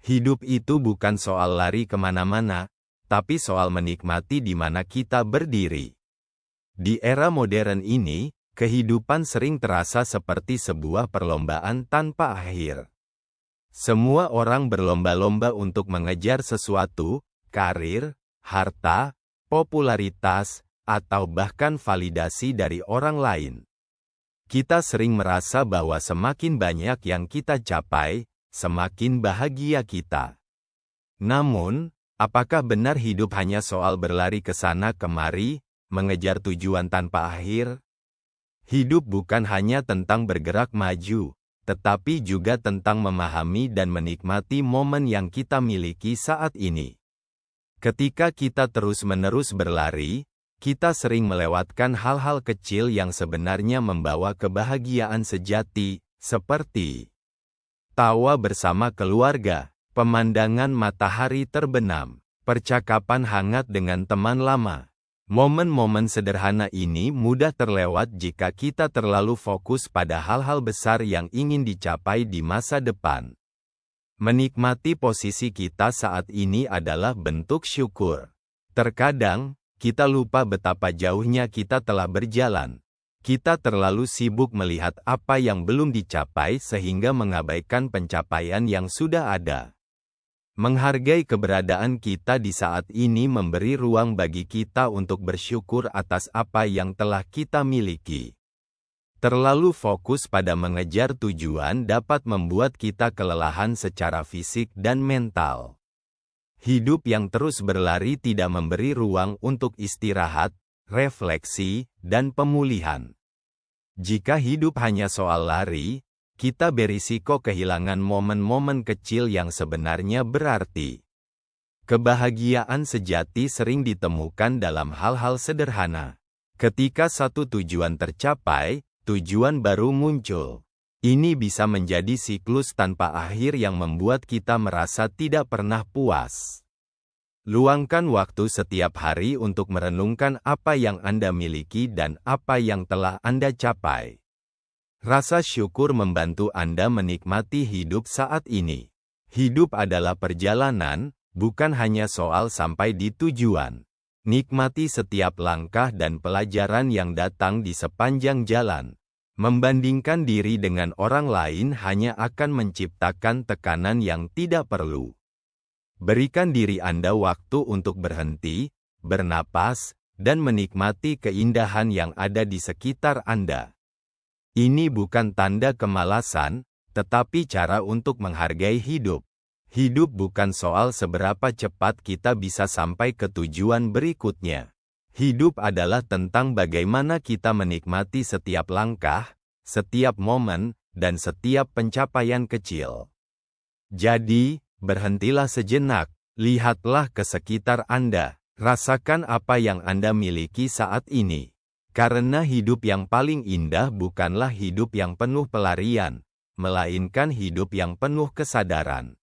Hidup itu bukan soal lari kemana-mana, tapi soal menikmati di mana kita berdiri. Di era modern ini, kehidupan sering terasa seperti sebuah perlombaan tanpa akhir. Semua orang berlomba-lomba untuk mengejar sesuatu, karir, harta, popularitas, atau bahkan validasi dari orang lain. Kita sering merasa bahwa semakin banyak yang kita capai, semakin bahagia kita. Namun, apakah benar hidup hanya soal berlari ke sana kemari, mengejar tujuan tanpa akhir? Hidup bukan hanya tentang bergerak maju, tetapi juga tentang memahami dan menikmati momen yang kita miliki saat ini. Ketika kita terus-menerus berlari, kita sering melewatkan hal-hal kecil yang sebenarnya membawa kebahagiaan sejati, seperti tawa bersama keluarga, pemandangan matahari terbenam, percakapan hangat dengan teman lama. Momen-momen sederhana ini mudah terlewat jika kita terlalu fokus pada hal-hal besar yang ingin dicapai di masa depan. Menikmati posisi kita saat ini adalah bentuk syukur. Terkadang, kita lupa betapa jauhnya kita telah berjalan. Kita terlalu sibuk melihat apa yang belum dicapai sehingga mengabaikan pencapaian yang sudah ada. Menghargai keberadaan kita di saat ini memberi ruang bagi kita untuk bersyukur atas apa yang telah kita miliki. Terlalu fokus pada mengejar tujuan dapat membuat kita kelelahan secara fisik dan mental. Hidup yang terus berlari tidak memberi ruang untuk istirahat, refleksi, dan pemulihan. Jika hidup hanya soal lari, kita berisiko kehilangan momen-momen kecil yang sebenarnya berarti. Kebahagiaan sejati sering ditemukan dalam hal-hal sederhana. Ketika satu tujuan tercapai, tujuan baru muncul. Ini bisa menjadi siklus tanpa akhir yang membuat kita merasa tidak pernah puas. Luangkan waktu setiap hari untuk merenungkan apa yang Anda miliki dan apa yang telah Anda capai. Rasa syukur membantu Anda menikmati hidup saat ini. Hidup adalah perjalanan, bukan hanya soal sampai di tujuan. Nikmati setiap langkah dan pelajaran yang datang di sepanjang jalan. Membandingkan diri dengan orang lain hanya akan menciptakan tekanan yang tidak perlu. Berikan diri Anda waktu untuk berhenti, bernapas, dan menikmati keindahan yang ada di sekitar Anda. Ini bukan tanda kemalasan, tetapi cara untuk menghargai hidup. Hidup bukan soal seberapa cepat kita bisa sampai ke tujuan berikutnya. Hidup adalah tentang bagaimana kita menikmati setiap langkah, setiap momen, dan setiap pencapaian kecil. Jadi, berhentilah sejenak, lihatlah ke sekitar Anda, rasakan apa yang Anda miliki saat ini. Karena hidup yang paling indah bukanlah hidup yang penuh pelarian, melainkan hidup yang penuh kesadaran.